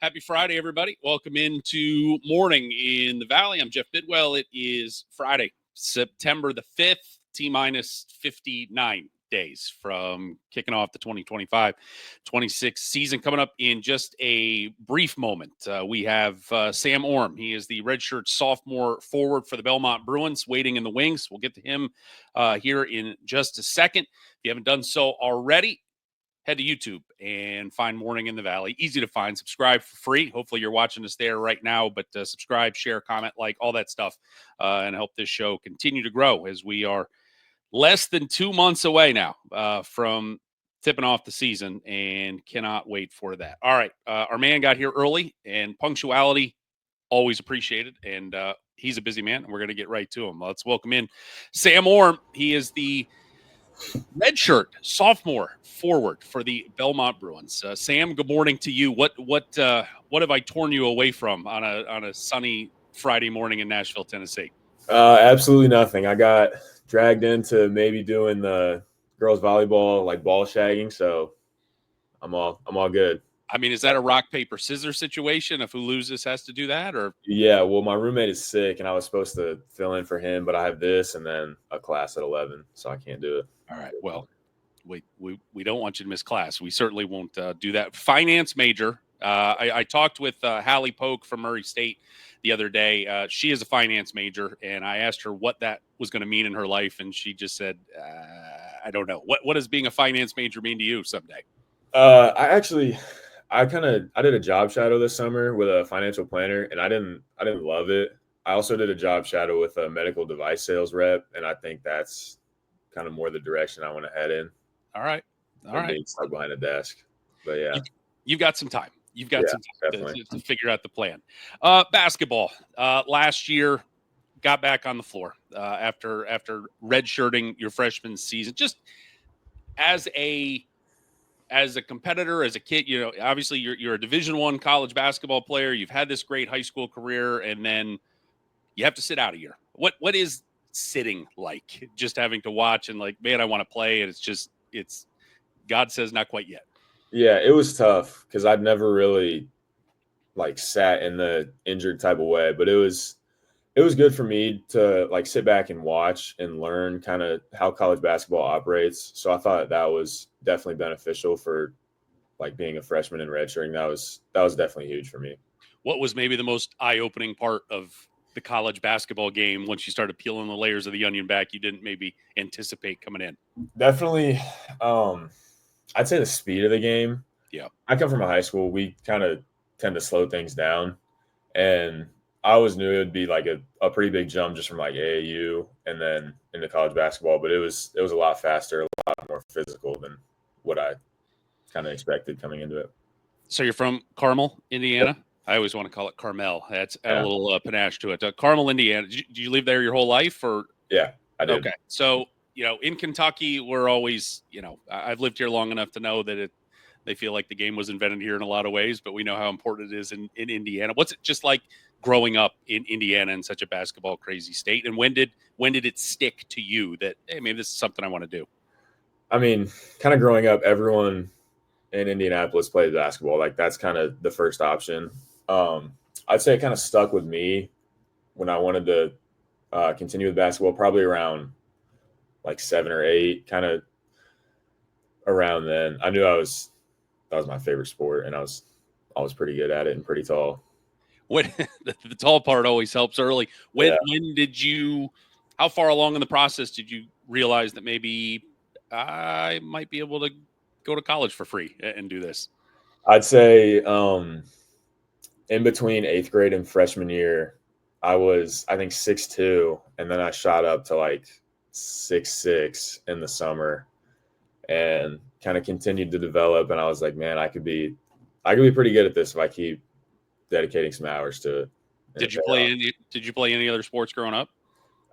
Happy Friday, everybody. Welcome into Morning in the Valley. I'm Jeff Bidwell. It is Friday, September the 5th, T-minus 59 days from kicking off the 2025-26 season. Coming up in just a brief moment, we have Sam Orme. He is the redshirt sophomore forward for the Belmont Bruins, waiting in the wings. We'll get to him here in just a second. If you haven't done so already, head to YouTube and find Morning in the Valley. Easy to find. Subscribe for free. Hopefully you're watching us there right now, but subscribe, share, comment, like, all that stuff, and help this show continue to grow as we are less than 2 months away now from tipping off the season and cannot wait for that. All right. Our man got here early, and punctuality, always appreciated. And he's a busy man, and we're going to get right to him. Let's welcome in Sam Orme. He is the redshirt sophomore forward for the Belmont Bruins. Sam, good morning to you. What have I torn you away from on a sunny Friday morning in Nashville, Tennessee? Absolutely nothing. I got dragged into maybe doing the girls volleyball, like ball shagging, so I'm all good. I mean, is that a rock paper scissors situation? If who loses has to do that, or? Yeah, well, my roommate is sick, and I was supposed to fill in for him, but I have this and then a class at 11, so I can't do it. All right. Well, we don't want you to miss class. We certainly won't do that. Finance major. I talked with Hallie Polk from Murray State the other day. She is a finance major, and I asked her what that was going to mean in her life, and she just said, "I don't know. What does being a finance major mean to you someday?" I did a job shadow this summer with a financial planner, and I didn't love it. I also did a job shadow with a medical device sales rep, and I think that's kind of more the direction I want to head in. All right. Being stuck behind a desk. But yeah. You've got some time. You've got some time to figure out the plan. Basketball. Last year, got back on the floor after redshirting your freshman season. Just as a competitor, as a kid, you know, obviously you're a Division I college basketball player. You've had this great high school career, and then you have to sit out a year. What is sitting like? Just having to watch and like, man, I want to play, and it's God says not quite yet. Yeah, it was tough because I'd never really like sat in the injured type of way, but it was good for me to like sit back and watch and learn kind of how college basketball operates. So I thought that was definitely beneficial for like being a freshman and redshirting. That was definitely huge for me. What was maybe the most eye-opening part of the college basketball game once you started peeling the layers of the onion back you didn't maybe anticipate coming in? Definitely, I'd say the speed of the game. Yeah. I come from a high school. We kind of tend to slow things down. And I always knew it would be like a pretty big jump just from like AAU and then into college basketball. But it was a lot faster, a lot more physical than what I kind of expected coming into it. So you're from Carmel, Indiana? Yep. I always want to call it Carmel. That's a little panache to it. Carmel, Indiana. Did you live there your whole life? Or? Yeah, I did. Okay. So, you know, in Kentucky, we're always, you know, I've lived here long enough to know that they feel like the game was invented here in a lot of ways, but we know how important it is in Indiana. What's it just like growing up in Indiana in such a basketball crazy state? And when did it stick to you that, hey, maybe this is something I want to do? I mean, kind of growing up, everyone in Indianapolis played basketball. Like that's kind of the first option. I'd say it kind of stuck with me when I wanted to continue with basketball, probably around like 7 or 8, kind of around then. I knew that was my favorite sport, and I was pretty good at it and pretty tall. When the tall part always helps early. When did you? How far along in the process did you realize that maybe I might be able to go to college for free and do this? I'd say in between 8th grade and freshman year, I was, I think, 6'2", and then I shot up to like 6'6" in the summer and kind of continued to develop. And I was like, man, I could be pretty good at this if I keep dedicating some hours to it. Did you play any other sports growing up?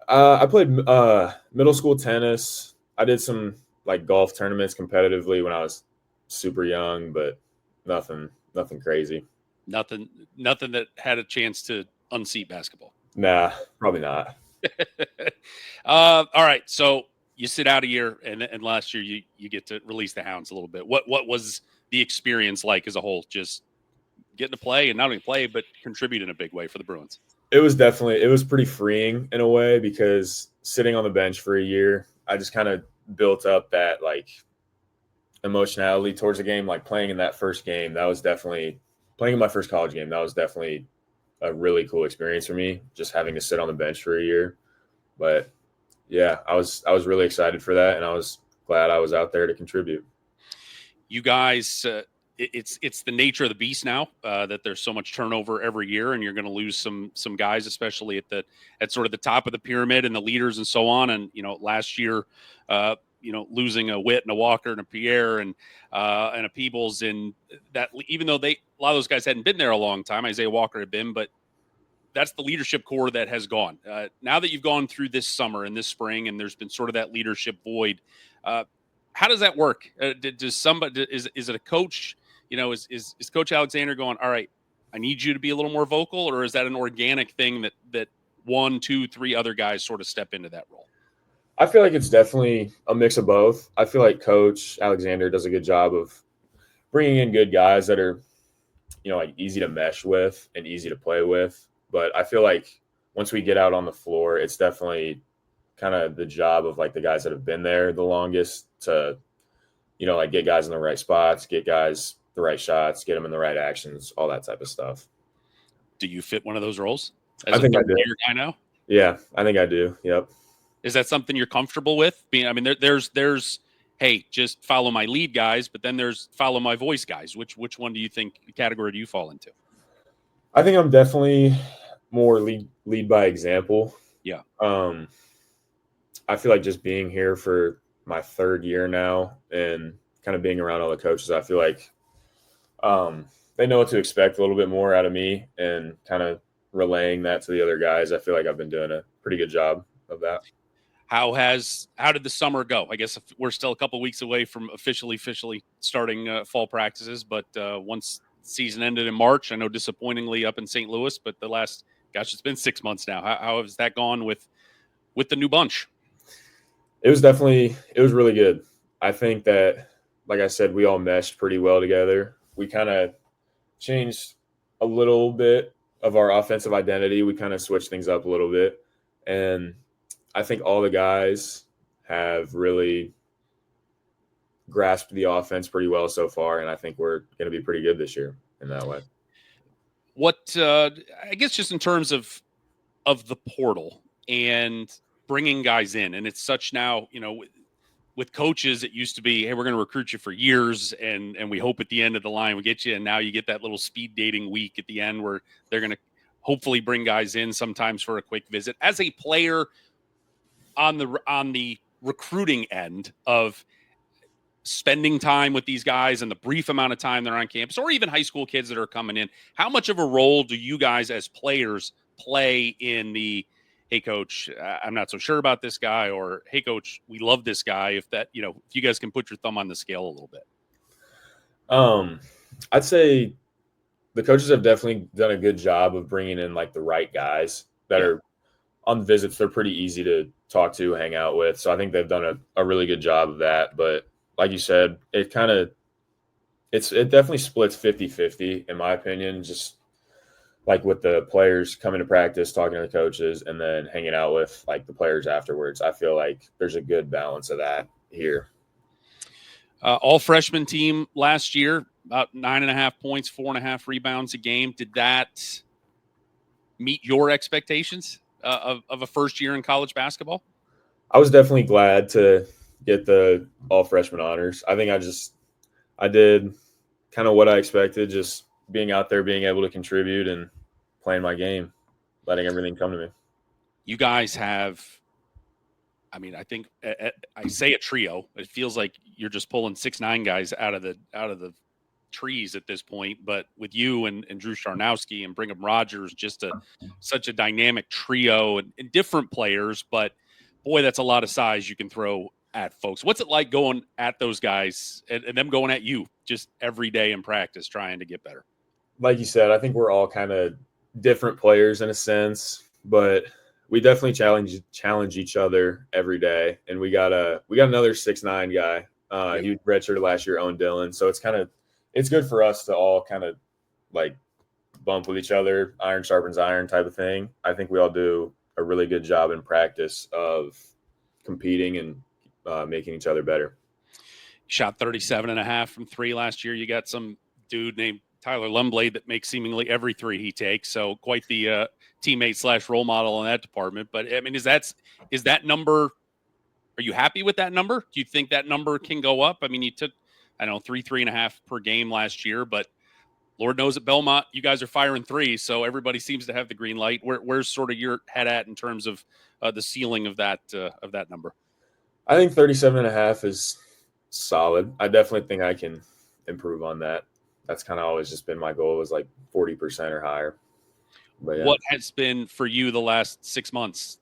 I played middle school tennis. I did some like golf tournaments competitively when I was super young, but nothing crazy. Nothing that had a chance to unseat basketball. Nah, probably not. All right. So you sit out a year, and last year you get to release the hounds a little bit. What was the experience like as a whole? Just getting to play and not only play, but contribute in a big way for the Bruins? It was pretty freeing in a way, because sitting on the bench for a year, I just kind of built up that like emotionality towards the game. Like playing in that first game, that was definitely playing in my first college game. That was definitely a really cool experience for me, just having to sit on the bench for a year. But yeah, I was really excited for that, and I was glad I was out there to contribute. You guys, it's the nature of the beast now, that there's so much turnover every year, and you're going to lose some guys, especially at sort of the top of the pyramid and the leaders and so on. And last year, losing a Witt and a Walker and a Pierre and a Peebles, and that, even though a lot of those guys hadn't been there a long time, Isaiah Walker had been, but that's the leadership core that has gone. Now that you've gone through this summer and this spring, and there's been sort of that leadership void, how does that work? Does somebody, is it a coach? Is Coach Alexander going, all right, I need you to be a little more vocal, or is that an organic thing that 1, 2, 3 other guys sort of step into that role? I feel like it's definitely a mix of both. I feel like Coach Alexander does a good job of bringing in good guys that are, like easy to mesh with and easy to play with. But I feel like once we get out on the floor, it's definitely kind of the job of like the guys that have been there the longest to, like get guys in the right spots, get guys the right shots, get them in the right actions, all that type of stuff. Do you fit one of those roles? I think I do. Guy now? Yeah, I think I do. Yep. Is that something you're comfortable with? There's hey, just follow my lead guys, but then there's follow my voice guys. Which one do you think category do you fall into? I think I'm definitely more lead by example. Yeah. I feel like just being here for my 3rd year now and kind of being around all the coaches, I feel like they know what to expect a little bit more out of me, and kind of relaying that to the other guys. I feel like I've been doing a pretty good job of that. How did the summer go? I guess we're still a couple of weeks away from officially starting fall practices, but once season ended in March, I know disappointingly up in St. Louis, but it's been 6 months now. How has that gone with the new bunch? It was really good. I think that, like I said, we all meshed pretty well together. We kind of changed a little bit of our offensive identity. We kind of switched things up a little bit, and I think all the guys have really grasped the offense pretty well so far, and I think we're going to be pretty good this year in that way. What I guess just in terms of the portal and bringing guys in, and it's such now, with coaches, it used to be, hey, we're going to recruit you for years, and we hope at the end of the line we get you, and now you get that little speed dating week at the end where they're going to hopefully bring guys in sometimes for a quick visit. As a player on the recruiting end of spending time with these guys and the brief amount of time they're on campus, or even high school kids that are coming in, how much of a role do you guys as players play in the, hey coach, I'm not so sure about this guy, or hey coach, we love this guy? If you guys can put your thumb on the scale a little bit. I'd say the coaches have definitely done a good job of bringing in like the right guys that are on visits. They're pretty easy to talk to, hang out with. So I think they've done a really good job of that. But like you said, it definitely splits 50-50 in my opinion, just like with the players coming to practice, talking to the coaches, and then hanging out with like the players afterwards. I feel like there's a good balance of that here. All freshman team last year, about 9.5 points, 4.5 rebounds a game. Did that meet your expectations of a first year in college basketball? I was definitely glad to get the all freshman honors. I think I did kind of what I expected, just being out there, being able to contribute and playing my game, letting everything come to me. You guys have, I think I say a trio. It feels like you're just pulling 6'9" guys out of the trees at this point. But with you and Drew Sharnowski and Brigham Rogers, just such a dynamic trio and different players. But boy, that's a lot of size you can throw at folks. What's it like going at those guys and them going at you just every day in practice, trying to get better? Like you said, I think we're all kind of different players in a sense, but we definitely challenge each other every day. And we got another 6'9" guy. He redshirted last year, Owen Dillon. So it's good for us to all kind of like bump with each other, iron sharpens iron type of thing. I think we all do a really good job in practice of competing and making each other better. Shot 37.5 from three last year. You got some dude named Tyler Lumblade that makes seemingly every three he takes. So quite the teammate / role model in that department. But I mean, is that number? Are you happy with that number? Do you think that number can go up? I mean, you took, I don't know, 3.5 per game last year, but Lord knows at Belmont, you guys are firing threes. So everybody seems to have the green light. Where's sort of your head at in terms of the ceiling of that number? I think 37.5 is solid. I definitely think I can improve on that. That's kind of always just been my goal, is like 40% or higher. But yeah. What has been for you the last 6 months,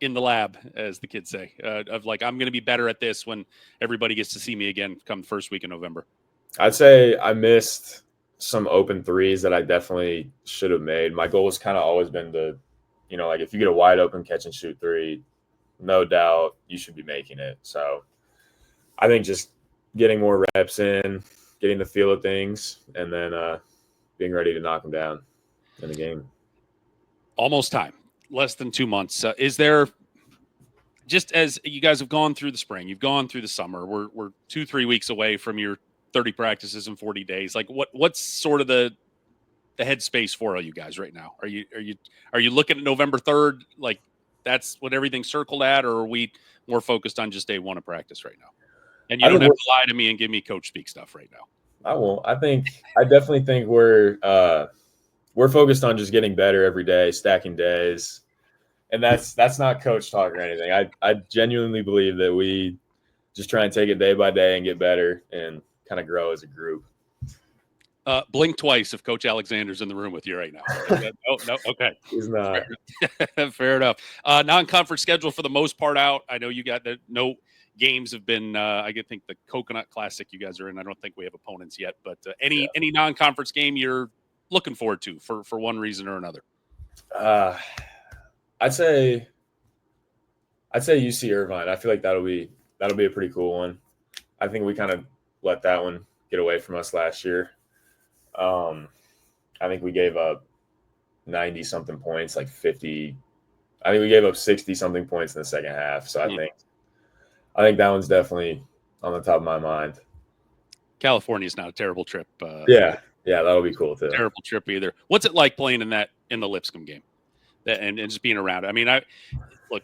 in the lab, as the kids say, of like, I'm going to be better at this when everybody gets to see me again come first week in November? I'd say I missed some open threes that I definitely should have made. My goal has kind of always been to, like if you get a wide open catch and shoot three, no doubt you should be making it. So I think just getting more reps in, getting the feel of things, and then being ready to knock them down in the game. Almost time. Less than 2 months. Is there, just as you guys have gone through the spring, you've gone through the summer, we're 2-3 weeks away from your 30 practices in 40 days. Like what's sort of the headspace for all you guys right now? Are you looking at November 3rd? Like that's what everything's circled at, or are we more focused on just day one of practice right now? And you don't have to lie to me and give me coach speak stuff right now. I won't. I definitely think we're focused on just getting better every day, stacking days. And that's not coach talk or anything. I genuinely believe that we just try and take it day by day and get better and kind of grow as a group. Blink twice if Coach Alexander's in the room with you right now. No, okay. He's not. Fair enough. Non-conference schedule for the most part out. I know you got no games have been. I think the Coconut Classic you guys are in. I don't think we have opponents yet, but any non-conference game you're looking forward to for one reason or another? I'd say UC Irvine. I feel like that'll be a pretty cool one. I think we kind of let that one get away from us last year. I think we gave up 90 something points, like 50. I think we gave up 60 something points in the second half. So I think that one's definitely on the top of my mind. California's not a terrible trip. Yeah, that'll be cool too. Terrible trip either. What's it like playing in the Lipscomb game, and just being around it? I mean, look,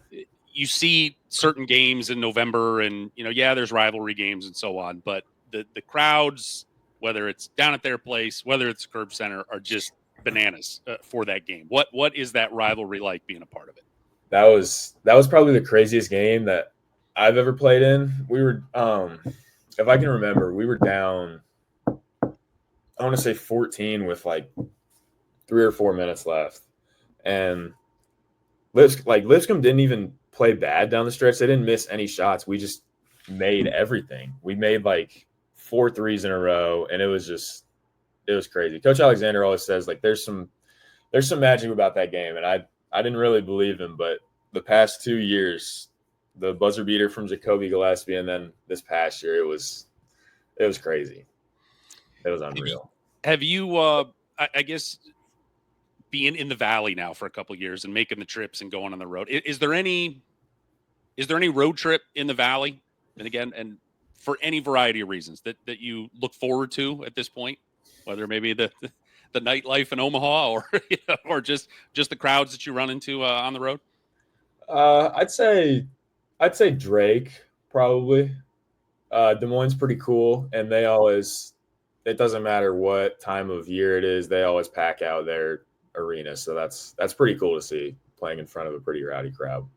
you see certain games in November, and there's rivalry games and so on, but the crowds, whether it's down at their place, whether it's Curb Center, are just bananas for that game. What is that rivalry like being a part of it? That was probably the craziest game that I've ever played in. We were, if I can remember, we were down, I want to say 14 with like 3 or 4 minutes left. And Lipscomb didn't even play bad down the stretch. They didn't miss any shots. We just made everything. We made like 4 threes in a row, and it was crazy. Coach Alexander always says like there's some magic about that game, and I didn't really believe him, but the past 2 years, the buzzer beater from Jacoby Gillespie, and then this past year, it was crazy. It was unreal. Have you I guess being in the Valley now for a couple of years and making the trips and going on the road, is there any road trip in the Valley, and again, and for any variety of reasons that you look forward to at this point, whether maybe the nightlife in Omaha or just the crowds that you run into on the road? I'd say Drake probably. Des Moines pretty cool, and they always, it doesn't matter what time of year it is, they always pack out their arena. So that's pretty cool to see, playing in front of a pretty rowdy crowd.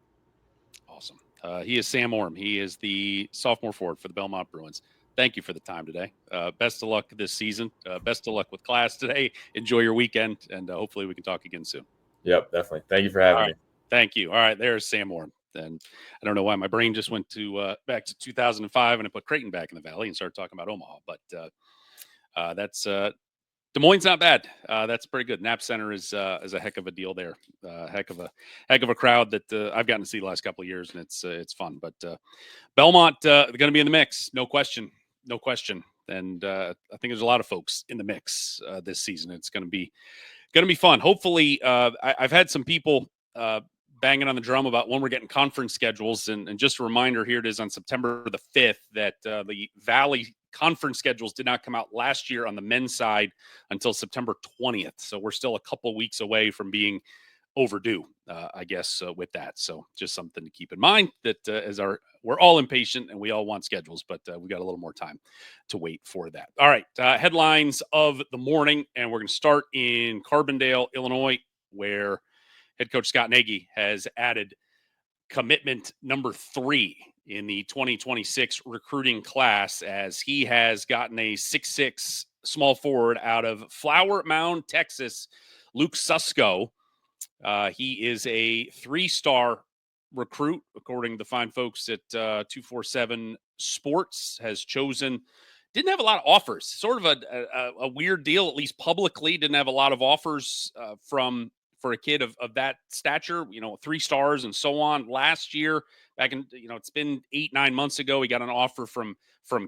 Awesome. He is Sam Orme. He is the sophomore forward for the Belmont Bruins. Thank you for the time today. Best of luck this season. Best of luck with class today. Enjoy your weekend, and hopefully we can talk again soon. Yep, definitely. Thank you for having me. Thank you. All right, there's Sam Orme. And I don't know why my brain just went to back to 2005 and I put Creighton back in the Valley and started talking about Omaha. But that's Des Moines, not bad. That's pretty good. Knapp Center is a heck of a deal there. Heck of a crowd that I've gotten to see the last couple of years, and it's fun. But Belmont, they're going to be in the mix, no question. And I think there's a lot of folks in the mix this season. It's going to be fun. Hopefully, I've had some people banging on the drum about when we're getting conference schedules. And just a reminder, here it is on September the 5th that the Valley conference schedules did not come out last year on the men's side until September 20th. So we're still a couple of weeks away from being overdue, I guess, with that. So just something to keep in mind that we're all impatient and we all want schedules, but we got a little more time to wait for that. All right, headlines of the morning, and we're going to start in Carbondale, Illinois, where head coach Scott Nagy has added commitment number 3 in the 2026 recruiting class, as he has gotten a 6'6" small forward out of Flower Mound, Texas, Luke Susko. He is a 3-star recruit, according to the fine folks at 247 Sports, didn't have a lot of offers. Sort of a weird deal, at least publicly. Didn't have a lot of offers for a kid of that stature, 3 stars and so on. Last year, back in, it's been 8-9 months ago, he got an offer from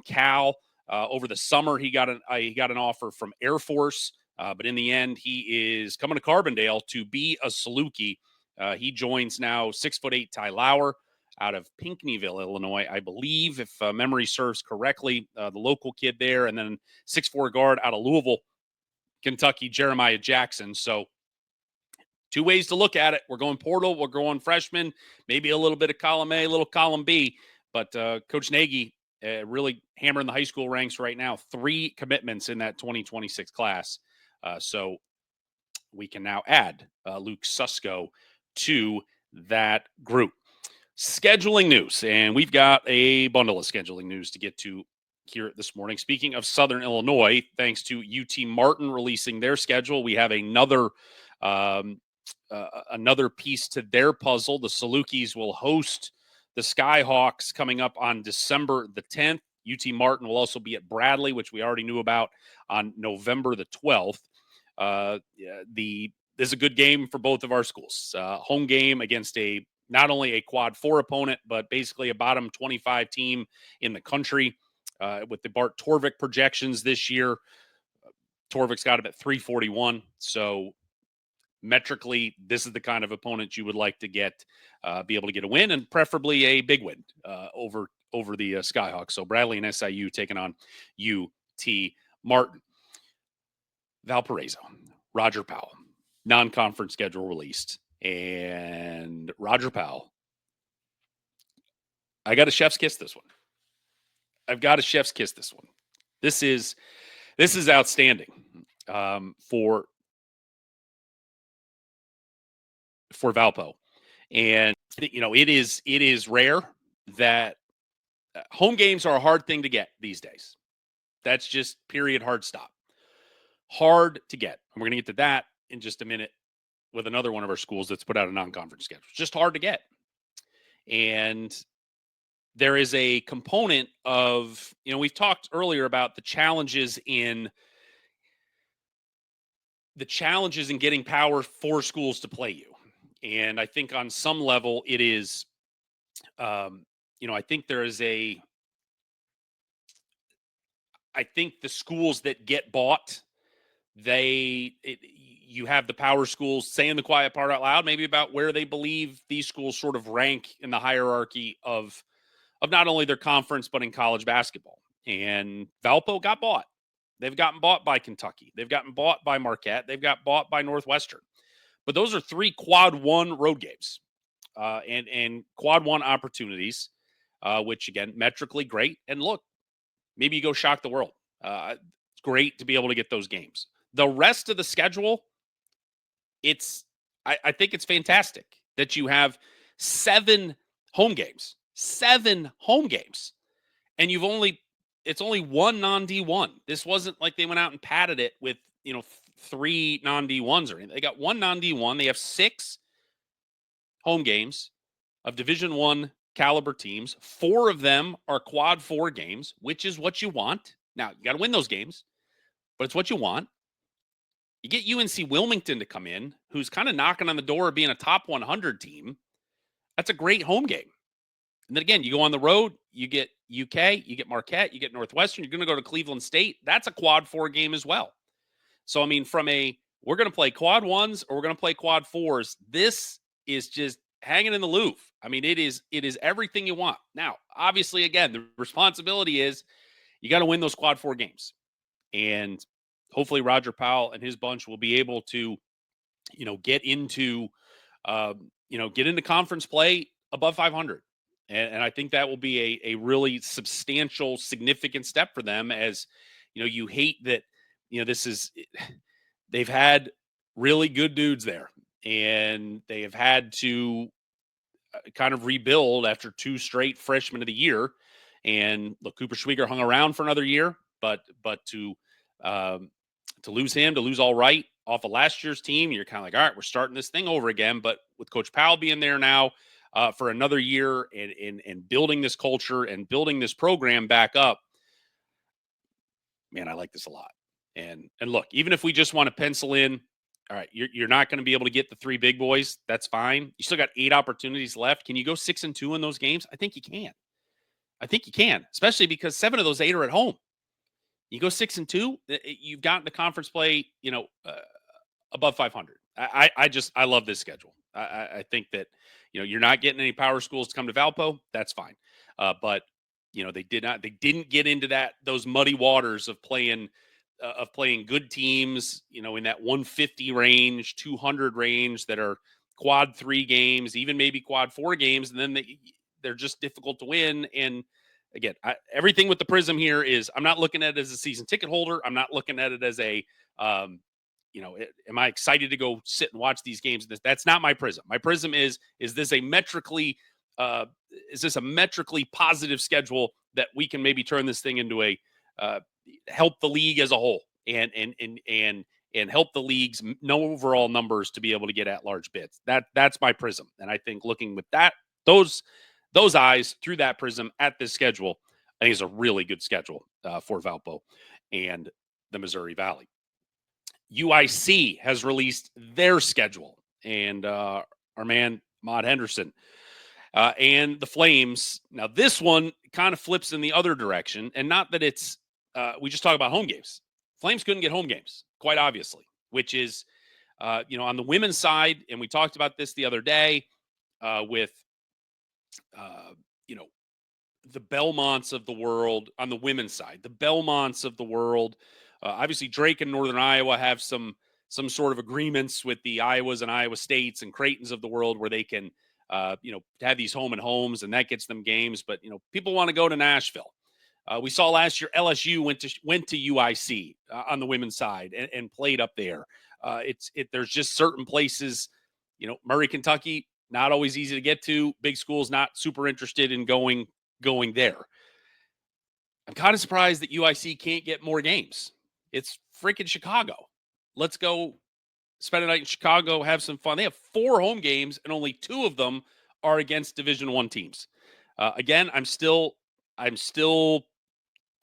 Cal. Over the summer, he got an offer from Air Force. But in the end, he is coming to Carbondale to be a Saluki. He joins now 6'8" Ty Lauer out of Pinckneyville, Illinois, I believe, if memory serves correctly, the local kid there. And then 6'4" guard out of Louisville, Kentucky, Jeremiah Jackson. So 2 ways to look at it. We're going portal, we're going freshman, maybe a little bit of column A, a little column B. But Coach Nagy really hammering the high school ranks right now. 3 commitments in that 2026 class. So we can now add Luke Susko to that group. Scheduling news, and we've got a bundle of scheduling news to get to here this morning. Speaking of Southern Illinois, thanks to UT Martin releasing their schedule, we have another piece to their puzzle. The Salukis will host the Skyhawks coming up on December the 10th. UT Martin will also be at Bradley, which we already knew about, on November the 12th. This is a good game for both of our schools. Home game against not only a quad 4 opponent, but basically a bottom 25 team in the country. With the Bart Torvik projections this year, Torvik's got him at 341. So metrically, this is the kind of opponent you would like to be able to get a win, and preferably a big win over the Skyhawks. So Bradley and SIU taking on UT Martin. Valparaiso, Roger Powell, non-conference schedule released. And Roger Powell, I got a chef's kiss this one. This is outstanding for Valpo. And, it is rare that home games are a hard thing to get these days. That's just period, hard stop. Hard to get. And we're going to get to that in just a minute with another one of our schools that's put out a non-conference schedule. It's just hard to get. And there is a component of, we've talked earlier about the challenges in getting Power 4 schools to play you. And I think on some level it is, I think there is I think the schools that get bought, you have the power schools saying the quiet part out loud, maybe about where they believe these schools sort of rank in the hierarchy of not only their conference, but in college basketball. And Valpo got bought. They've gotten bought by Kentucky. They've gotten bought by Marquette. They've got bought by Northwestern. But those are 3 quad 1 road games and quad 1 opportunities, which, again, metrically great. And look, maybe you go shock the world. It's great to be able to get those games. The rest of the schedule, I think it's fantastic that you have 7 home games. 7 home games. And it's only 1 non-D1. This wasn't like they went out and padded it with, 3 non-D1s or anything. They got 1 non-D1. They have 6 home games of Division I caliber teams. 4 of them are quad 4 games, which is what you want. Now, you got to win those games, but it's what you want. You get UNC Wilmington to come in, who's kind of knocking on the door of being a top 100 team. That's a great home game. And then again, you go on the road, you get UK, you get Marquette, you get Northwestern, you're going to go to Cleveland State. That's a quad 4 game as well. So, I mean, we're going to play quad 1s or we're going to play quad 4s. This is just hanging in the Louvre. I mean, it is everything you want. Now, obviously, again, the responsibility is you got to win those quad 4 games. And hopefully Roger Powell and his bunch will be able to, get into conference play above 500. And I think that will be a really substantial, significant step for them, as, you hate that, they've had really good dudes there and they have had to kind of rebuild after 2 straight freshmen of the year. And look, Cooper Schwieger hung around for another year, but to lose him, to lose all right off of last year's team, you're kind of like, all right, we're starting this thing over again. But with Coach Powell being there now for another year and building this culture and building this program back up, man, I like this a lot. And look, even if we just want to pencil in, all right, you're not going to be able to get the 3 big boys. That's fine. You still got 8 opportunities left. Can you go 6-2 in those games? I think you can, especially because 7 of those 8 are at home. You go 6-2, you've gotten the conference play, above 500. I love this schedule. I think that, you're not getting any power schools to come to Valpo. That's fine. But they didn't get into those muddy waters of playing good teams, in that 150 range, 200 range that are quad 3 games, even maybe quad 4 games. And then they're just difficult to win. And again, everything with the Prism here is I'm not looking at it as a season ticket holder. I'm not looking at it as am I excited to go sit and watch these games? That's not my Prism. My Prism is this a metrically positive schedule that we can maybe turn this thing into a help the league as a whole and help the league's overall numbers to be able to get at large bids. That's my Prism. And I think looking with those eyes through that prism at this schedule, I think is a really good schedule for Valpo and the Missouri Valley. UIC has released their schedule, and our man Maude Henderson and the Flames. Now, this one kind of flips in the other direction, and not that it's we just talk about home games. Flames couldn't get home games, quite obviously, which is on the women's side, and we talked about this the other day with the Belmonts of the world on the women's side, the Belmonts of the world. Obviously, Drake and Northern Iowa have some sort of agreements with the Iowas and Iowa States and Creightons of the world where they can, have these home and homes, and that gets them games. But people want to go to Nashville. We saw last year LSU went to UIC on the women's side and played up there. There's just certain places, Murray, Kentucky, not always easy to get to. Big schools not super interested in going there. I'm kind of surprised that UIC can't get more games. It's freaking Chicago. Let's go spend a night in Chicago, have some fun. They have 4 home games, and only 2 of them are against Division I teams. Again, I'm still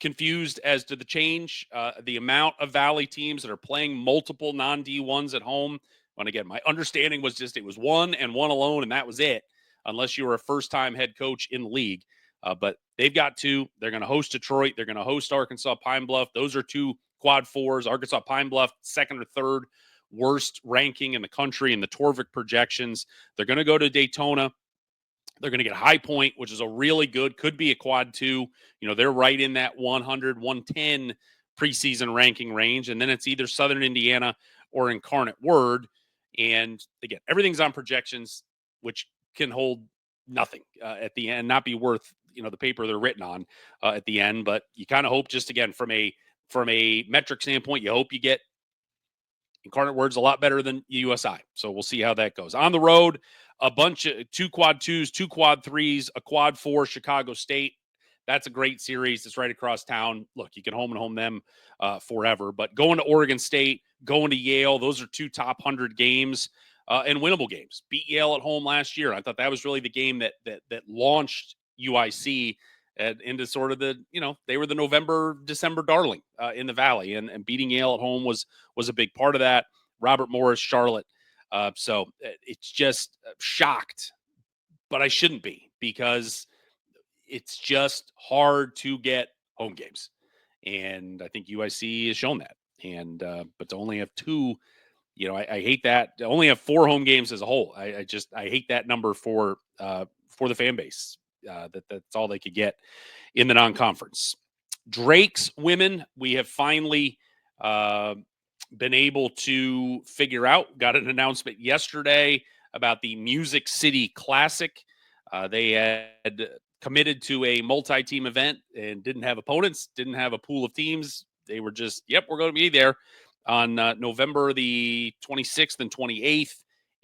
confused as to the change, the amount of Valley teams that are playing multiple non-D1s at home. And again, my understanding was just it was 1 and 1 alone, and that was it, unless you were a first-time head coach in the league. But they've got 2. They're going to host Detroit. They're going to host Arkansas Pine Bluff. Those are 2 quad 4s. Arkansas Pine Bluff, 2nd or 3rd worst ranking in the country in the Torvik projections. They're going to go to Daytona. They're going to get High Point, which is a really good, could be a quad 2. They're right in that 100, 110 preseason ranking range. And then it's either Southern Indiana or Incarnate Word. And again, everything's on projections, which can hold nothing at the end, not be worth, the paper they're written on at the end. But you kind of hope, just again, from a metric standpoint, you hope you get Incarnate Word's a lot better than USI. So we'll see how that goes. On the road, a bunch of 2 quad 2s, 2 quad 3s, a quad 4, Chicago State. That's a great series. It's right across town. Look, you can home and home them forever. But going to Oregon State, going to Yale, those are 2 top 100 games and winnable games. Beat Yale at home last year. I thought that was really the game that launched UIC into sort of the, they were the November, December darling in the Valley, and beating Yale at home was a big part of that. Robert Morris, Charlotte. So it's just shocked, but I shouldn't be, because It's just hard to get home games. And I think UIC has shown that. And but to only have 2, I hate that. To only have 4 home games as a whole. I hate that number for the fan base. That's all they could get in the non-conference. Drake's women, we have finally been able to figure out. Got an announcement yesterday about the Music City Classic. They had committed to a multi-team event and didn't have opponents, didn't have a pool of teams. They were just, yep, we're going to be there on November the 26th and 28th,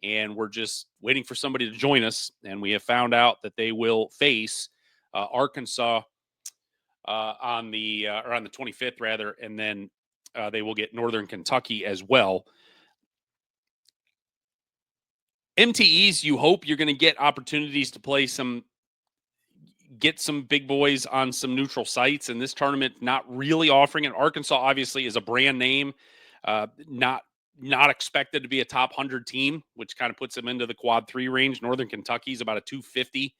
and we're just waiting for somebody to join us. And we have found out that they will face Arkansas on the 25th, rather, and then they will get Northern Kentucky as well. MTEs, you hope you're going to get opportunities to get some big boys on some neutral sites. And this tournament not really offering it. Arkansas obviously is a brand name, not expected to be a top 100 team, which kind of puts them into the quad 3 range. Northern Kentucky is about a 250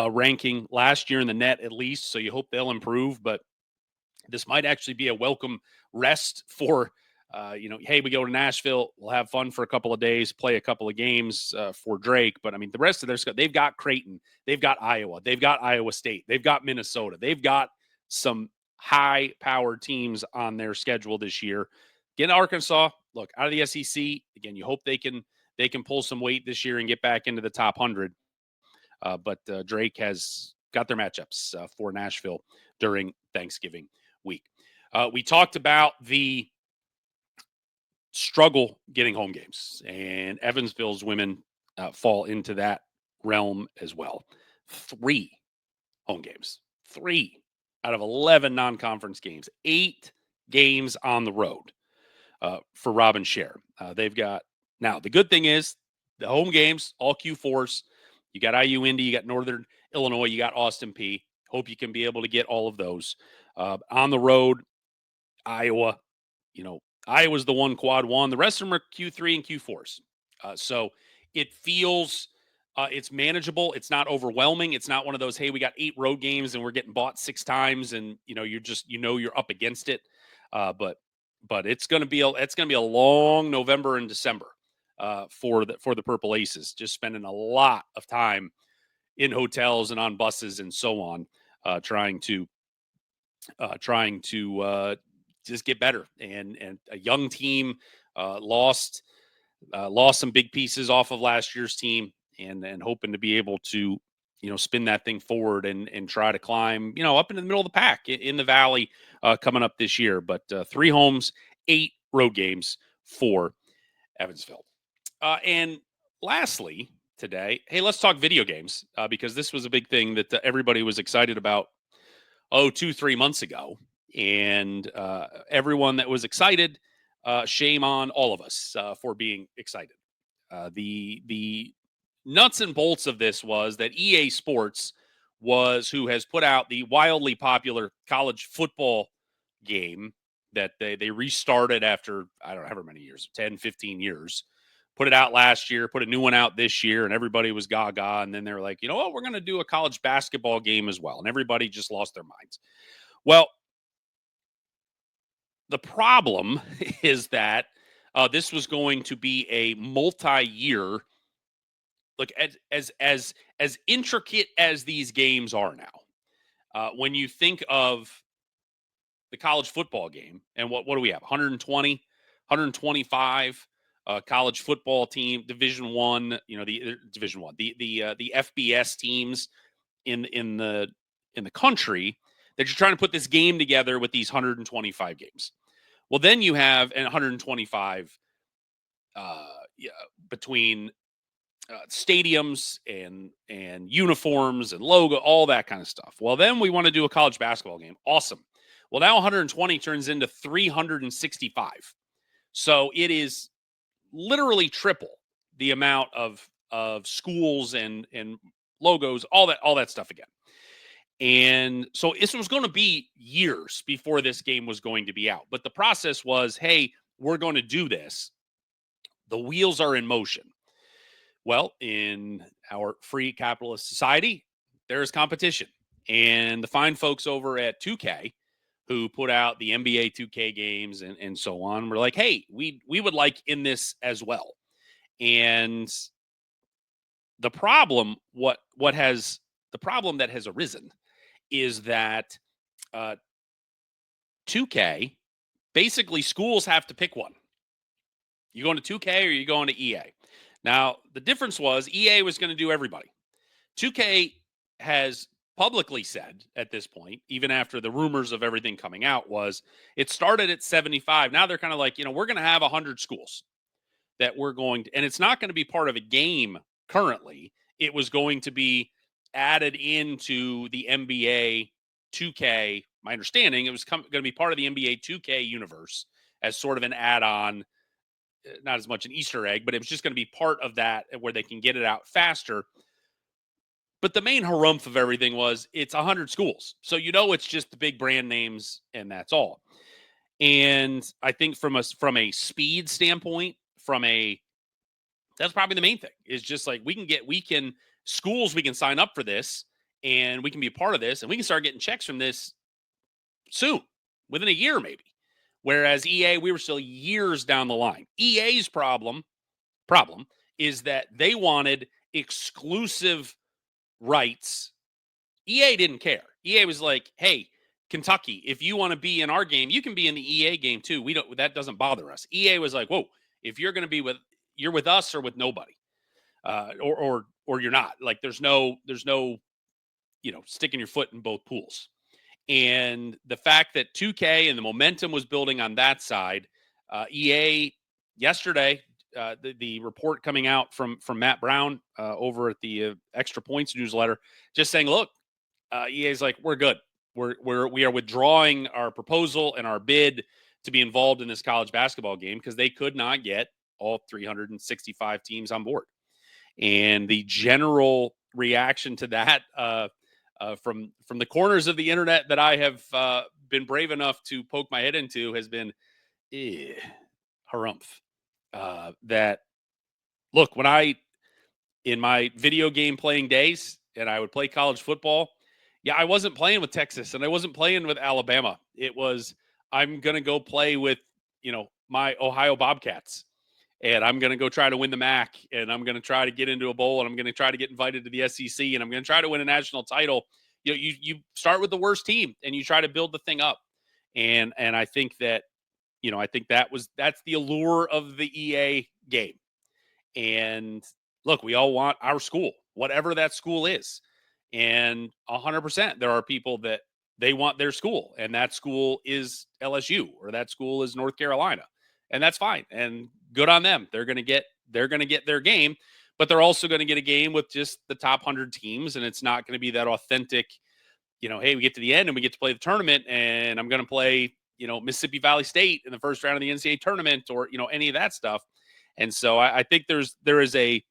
ranking last year in the net, at least. So you hope they'll improve, but this might actually be a welcome rest for, hey, we go to Nashville, we'll have fun for a couple of days, play a couple of games for Drake. But I mean, the rest of their stuff, they've got Creighton, they've got Iowa, they've got Iowa State, they've got Minnesota, they've got some high-powered teams on their schedule this year. Get Arkansas, look, out of the SEC, again, you hope they can pull some weight this year and get back into the top 100. But Drake has got their matchups for Nashville during Thanksgiving week. We talked about the struggle getting home games, and Evansville's women fall into that realm as well. 3 home games, 3 out of 11 non-conference games, 8 games on the road for Robin Scher. They've got, now the good thing is the home games, all Q4s. You got IU Indy, you got Northern Illinois, you got Austin Peay. Hope you can be able to get all of those. On the road, Iowa, Iowa's the one quad 1. The rest of them are Q3 and Q4s. So it feels it's manageable. It's not overwhelming. It's not one of those, hey, we got 8 road games and we're getting bought 6 times and you're up against it. But it's going to be a long November and December for the Purple Aces. Just spending a lot of time in hotels and on buses and so on, trying to just get better. And a young team lost some big pieces off of last year's team, and hoping to be able to spin that thing forward and try to climb up into the middle of the pack in the Valley coming up this year. But 3 homes, 8 road games for Evansville. And lastly today, hey, let's talk video games because this was a big thing that everybody was excited about 2-3 months ago. And everyone that was excited, shame on all of us for being excited. The nuts and bolts of this was that EA Sports who has put out the wildly popular college football game that they restarted after, I don't know, however many years, 10, 15 years. Put it out last year, put a new one out this year, and everybody was gaga. And then they were like, you know what, we're going to do a college basketball game as well. And everybody just lost their minds. Well, the problem is that this was going to be a multi-year, look, as intricate as these games are now. When you think of the college football game, and what do we have? 120, 125 college football team, Division I, the Division I, the FBS teams in the country, that you're trying to put this game together with these 125 games. Well, then you have 125 between stadiums and uniforms and logo, all that kind of stuff. Well, then we want to do a college basketball game. Awesome. Well, now 120 turns into 365. So it is literally triple the amount of schools and logos, all that stuff again. And so this was going to be years before this game was going to be out. But the process was, hey, we're going to do this. The wheels are in motion. Well, in our free capitalist society, there is competition. And the fine folks over at 2K who put out the NBA 2K games and so on were like, hey, we would like in this as well. And the problem, the problem that has arisen is that 2K, basically schools have to pick one. You going to 2K or you going to EA? Now, the difference was EA was going to do everybody. 2K has publicly said at this point, even after the rumors of everything coming out, was it started at 75. Now they're kind of like, we're going to have 100 schools that we're going to, and it's not going to be part of a game currently. It was going to be added into the NBA 2K. My understanding, it was going to be part of the NBA 2K universe as sort of an add-on, not as much an Easter egg, but it was just going to be part of that where they can get it out faster. But the main harumph of everything was it's 100 schools. So it's just the big brand names and that's all. And I think from a speed standpoint, that's probably the main thing is just like we can sign up for this and we can be a part of this and we can start getting checks from this soon, within a year maybe. Whereas EA, we were still years down the line. EA's problem is that they wanted exclusive rights. EA didn't care. EA was like, hey, Kentucky, if you want to be in our game, you can be in the EA game too. That doesn't bother us. EA was like, whoa, if you're going to be you're with us or with nobody, or you're not. Like there's no sticking your foot in both pools. And the fact that 2K and the momentum was building on that side, EA yesterday, the report coming out from Matt Brown over at the Extra Points newsletter, just saying, look, EA's like, we're good. We are withdrawing our proposal and our bid to be involved in this college basketball game because they could not get all 365 teams on board. And the general reaction to that from the corners of the internet that I have been brave enough to poke my head into has been harumph. That look, when in my video game playing days and I would play college football, I wasn't playing with Texas and I wasn't playing with Alabama. It was, I'm going to go play with, my Ohio Bobcats. And I'm going to go try to win the MAC, and I'm going to try to get into a bowl, and I'm going to try to get invited to the SEC, and I'm going to try to win a national title. You start with the worst team, and you try to build the thing up. And I think that, that's the allure of the EA game. And look, we all want our school, whatever that school is. And 100%, there are people that they want their school, and that school is LSU, or that school is North Carolina. And that's fine. And good on them. They're going to get their game, but they're also going to get a game with just the top 100 teams. And it's not going to be that authentic, hey, we get to the end and we get to play the tournament and I'm going to play, Mississippi Valley State in the first round of the NCAA tournament or, any of that stuff. And so I think there is a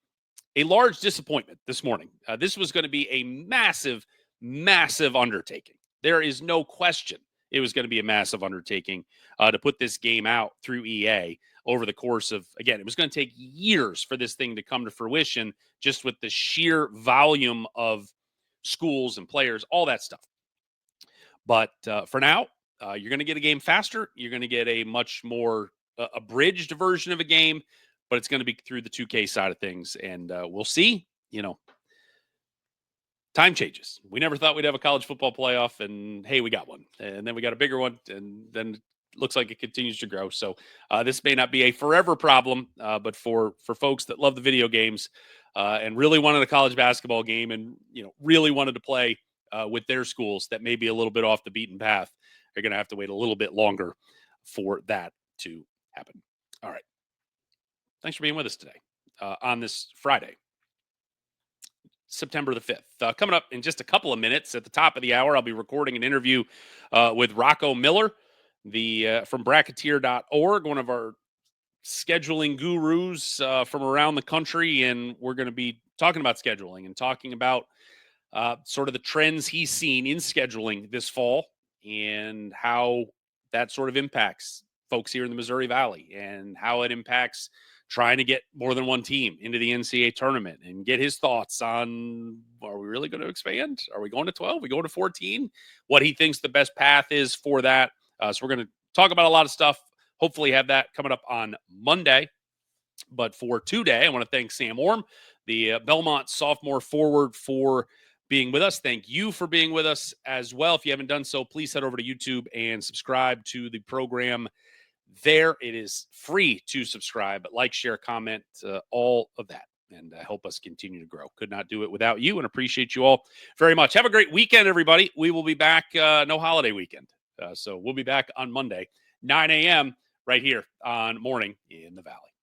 large disappointment this morning. This was going to be a massive, massive undertaking. There is no question it was going to be a massive undertaking to put this game out through EA over the course of, again, it was going to take years for this thing to come to fruition just with the sheer volume of schools and players, all that stuff. But for now, you're going to get a game faster. You're going to get a much more abridged version of a game, but it's going to be through the 2K side of things. And we'll see, time changes. We never thought we'd have a college football playoff, and hey, we got one. And then we got a bigger one, and then it looks like it continues to grow. So this may not be a forever problem, but for folks that love the video games and really wanted a college basketball game and, really wanted to play with their schools that may be a little bit off the beaten path, they're going to have to wait a little bit longer for that to happen. All right. Thanks for being with us today on this Friday, September the 5th. Coming up in just a couple of minutes at the top of the hour, I'll be recording an interview with Rocco Miller, from bracketeer.org, one of our scheduling gurus from around the country. And we're going to be talking about scheduling and talking about sort of the trends he's seen in scheduling this fall and how that sort of impacts folks here in the Missouri Valley and how it impacts trying to get more than one team into the NCAA tournament, and get his thoughts on, are we really going to expand? Are we going to 12? Are we going to 14? What he thinks the best path is for that. So we're going to talk about a lot of stuff. Hopefully have that coming up on Monday. But for today, I want to thank Sam Orme, the Belmont sophomore forward, for being with us. Thank you for being with us as well. If you haven't done so, please head over to YouTube and subscribe to the program there. It is free to subscribe, like, share, comment, all of that, and help us continue to grow. Could not do it without you, and appreciate you all very much. Have a great weekend, everybody. We will be back, no holiday weekend. So we'll be back on Monday, 9 a.m. right here on Morning in the Valley.